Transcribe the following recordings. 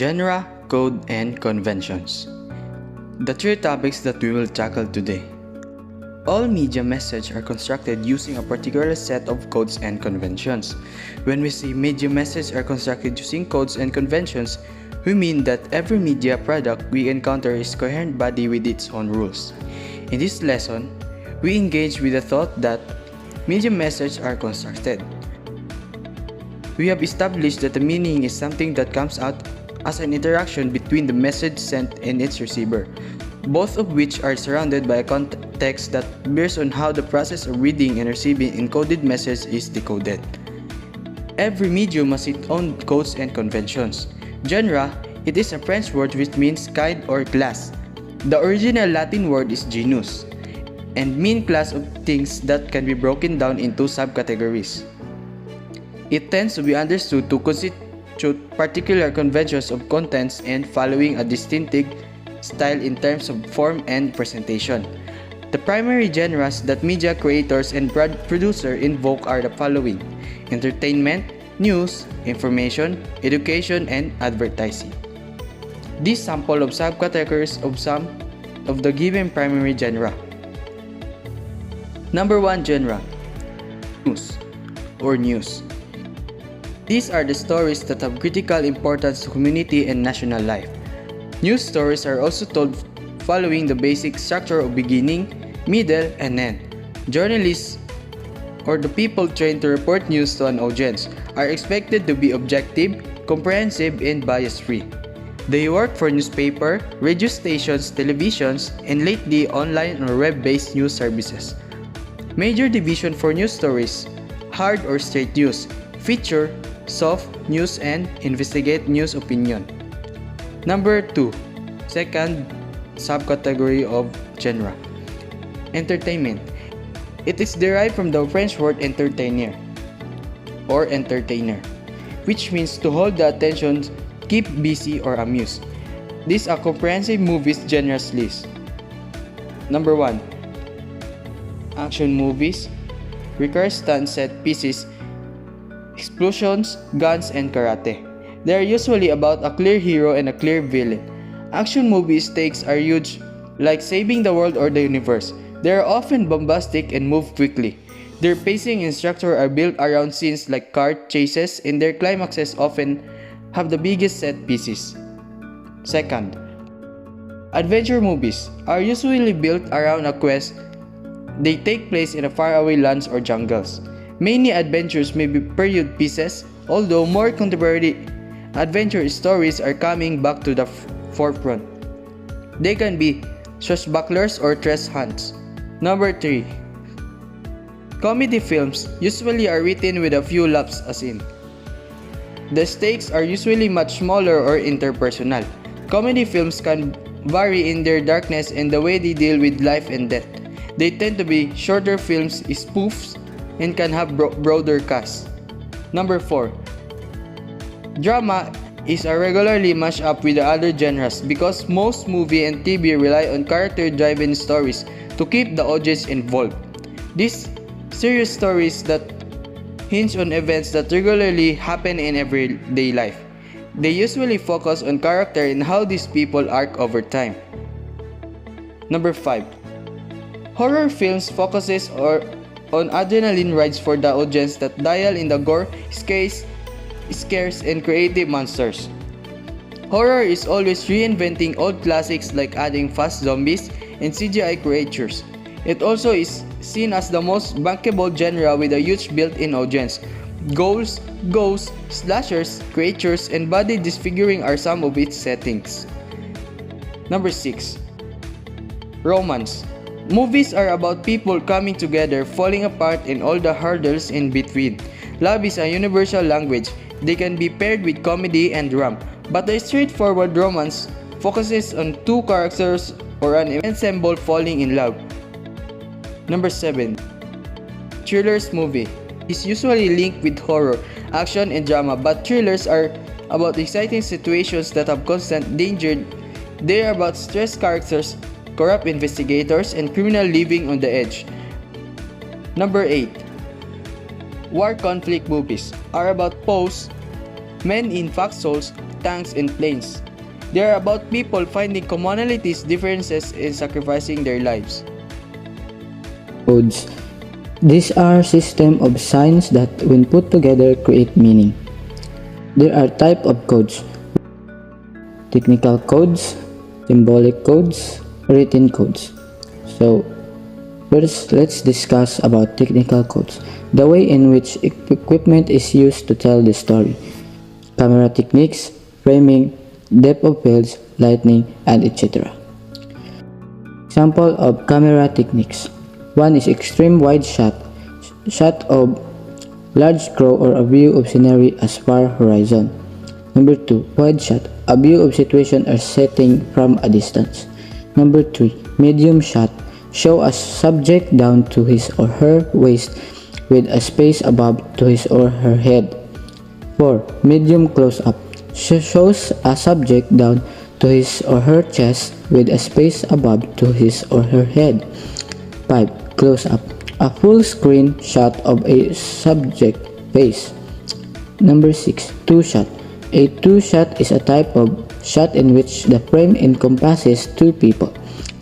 Genre, code, and conventions. The three topics that we will tackle today. All media messages are constructed using a particular set of codes and conventions. When we say media messages are constructed using codes and conventions, we mean that every media product we encounter is a coherent body with its own rules. In this lesson, we engage with the thought that media messages are constructed. We have established that the meaning is something that comes out as an interaction between the message sent and its receiver, both of which are surrounded by a context that bears on how the process of reading and receiving encoded message is decoded. Every medium has its own codes and conventions. Genre, it is a French word which means kind or class. The original Latin word is genus, and mean class of things that can be broken down into subcategories. It tends to be understood to constitute particular conventions of contents and following a distinctive style in terms of form and presentation. The primary genres that media creators and producers invoke are the following: entertainment, news, information, education, and advertising. This sample of subcategories of some of the given primary genre. Number 1 genre: news or news. These are the stories that have critical importance to community and national life. News stories are also told following the basic structure of beginning, middle, and end. Journalists, or the people trained to report news to an audience, are expected to be objective, comprehensive, and bias-free. They work for newspaper, radio stations, televisions, and lately online or web-based news services. Major division for news stories: hard or straight news, feature, soft news, and investigate news opinion. Number 2, second subcategory of genre: entertainment. It is derived from the French word entertainer or entertainer, which means to hold the attention, keep busy, or amuse. This is a comprehensive movies genres list. Number 1, action movies. Requires stunt set pieces, explosions, guns, and karate. They are usually about a clear hero and a clear villain. Action movie stakes are huge, like saving the world or the universe. They are often bombastic and move quickly. Their pacing and structure are built around scenes like car chases, and their climaxes often have the biggest set pieces. Second, adventure movies are usually built around a quest. They take place in a faraway lands or jungles. Many adventures may be period pieces, although more contemporary adventure stories are coming back to the forefront. They can be swashbucklers or treasure hunts. Number 3, comedy films usually are written with a few laughs as in. The stakes are usually much smaller or interpersonal. Comedy films can vary in their darkness and the way they deal with life and death. They tend to be shorter films, spoofs, and can have broader casts. Number 4, drama is a regularly mashed up with the other genres because most movie and TV rely on character-driven stories to keep the audience involved. These serious stories that hinge on events that regularly happen in everyday life. They usually focus on character and how these people arc over time. Number 5, horror films focuses on adrenaline rides for the audience that dial in the gore, scares, and creative monsters. Horror is always reinventing old classics like adding fast zombies and CGI creatures. It also is seen as the most bankable genre with a huge built-in audience. Ghouls, ghosts, slashers, creatures, and body disfiguring are some of its settings. Number 6, romance. Movies are about people coming together, falling apart, and all the hurdles in between. Love is a universal language. They can be paired with comedy and drama, but a straightforward romance focuses on two characters or an ensemble falling in love. Number 7, thrillers movie is usually linked with horror, action, and drama, but thrillers are about exciting situations that have constant danger. They are about stressed characters, corrupt investigators, and criminals living on the edge. Number 8, war conflict movies are about men in foxholes tanks and planes. They are about people finding commonalities, differences, and sacrificing their lives. Codes. These are systems of signs that, when put together, create meaning. There are types of codes: technical codes, symbolic codes, written codes. So, first, let's discuss about technical codes, the way in which equipment is used to tell the story, camera techniques, framing, depth of fields, lighting, and etc. Example of camera techniques. One is extreme wide shot of large crowd or a view of scenery as far horizon. Number 2, wide shot, a view of situation or setting from a distance. Number 3, medium shot, show a subject down to his or her waist with a space above to his or her head. 4, medium close-up, shows a subject down to his or her chest with a space above to his or her head. 5, close-up, a full screen shot of a subject face. Number 6, two-shot. A two-shot is a type of shot in which the frame encompasses two people.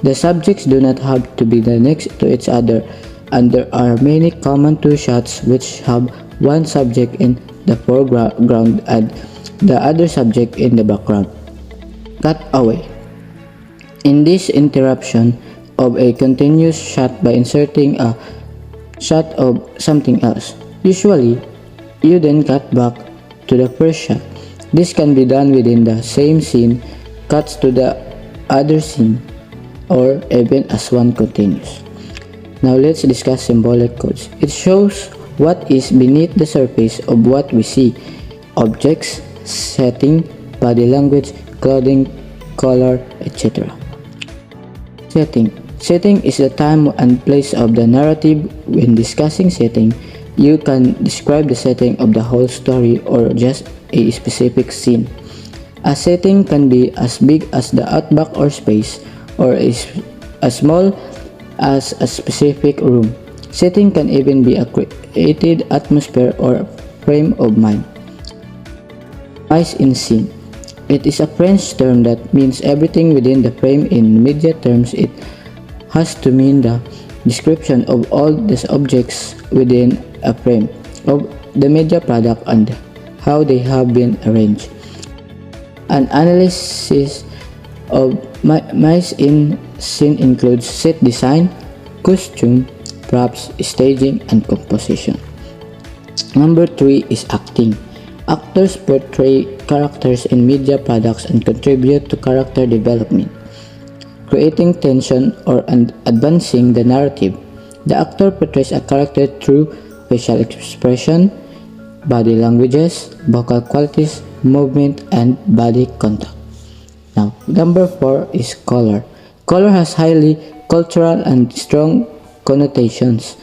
The subjects do not have to be next to each other, and there are many common two shots which have one subject in the foreground and the other subject in the background. Cutaway. In this interruption of a continuous shot by inserting a shot of something else. Usually, you then cut back to the first shot. This can be done within the same scene, cuts to the other scene, or even as one continues. Now let's discuss symbolic codes. It shows what is beneath the surface of what we see: objects, setting, body language, clothing, color, etc. Setting. Setting is the time and place of the narrative. When discussing setting, you can describe the setting of the whole story or just a specific scene. A setting can be as big as the outback or space, or as small as a specific room. Setting can even be a created atmosphere or frame of mind. Mise en scene. It is a French term that means everything within the frame. In media terms, it has to mean the description of all these objects within a frame of the media product and how they have been arranged. An analysis of mise en scene includes set design, costume, props, staging, and composition. Number 3 is acting. Actors portray characters in media products and contribute to character development, creating tension or advancing the narrative. The actor portrays a character through facial expression, body languages, vocal qualities, movement, and body contact. Now, number 4 is color. Color has highly cultural and strong connotations.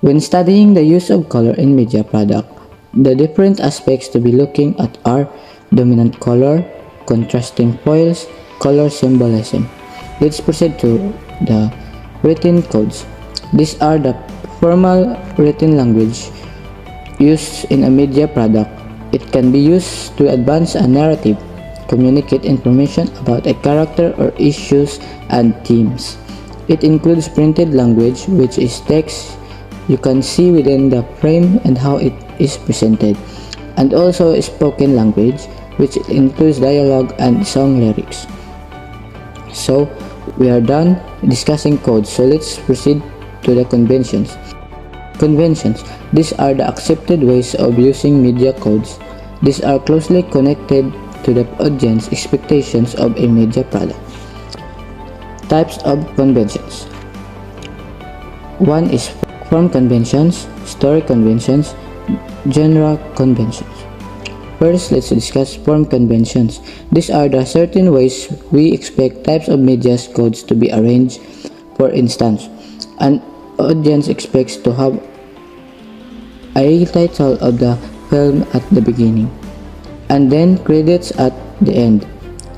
When studying the use of color in media product, the different aspects to be looking at are dominant color, contrasting foils, color symbolism. Let's proceed to the written codes. These are the formal written language used in a media product. It can be used to advance a narrative, communicate information about a character or issues and themes. It includes printed language, which is text you can see within the frame and how it is presented, and also spoken language, which includes dialogue and song lyrics. So, we are done discussing codes, so let's proceed to the conventions. Conventions. These are the accepted ways of using media codes. These are closely connected to the audience expectations of a media product. Types of conventions. One is form conventions, story conventions, genre conventions. First, let's discuss form conventions. These are the certain ways we expect types of media codes to be arranged. For instance, an audience expects to have a title of the film at the beginning, and then credits at the end.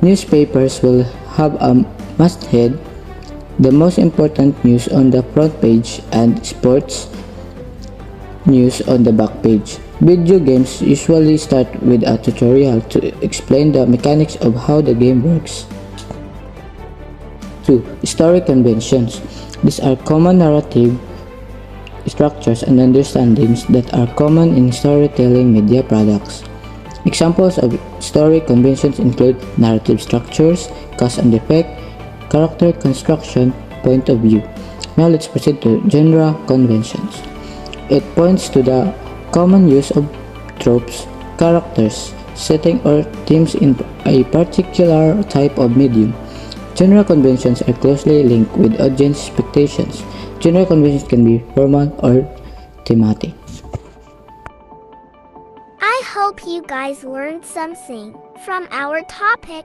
Newspapers will have a masthead, the most important news on the front page, and sports, news on the back page. Video games usually start with a tutorial to explain the mechanics of how the game works. 2. Story conventions. These are common narrative structures and understandings that are common in storytelling media products. Examples of story conventions include narrative structures, cause and effect, character construction, point of view. Now let's proceed to genre conventions. It points to the common use of tropes, characters, setting or themes in a particular type of medium. Genre conventions are closely linked with audience expectations. Genre conventions can be formal or thematic. I hope you guys learned something from our topic.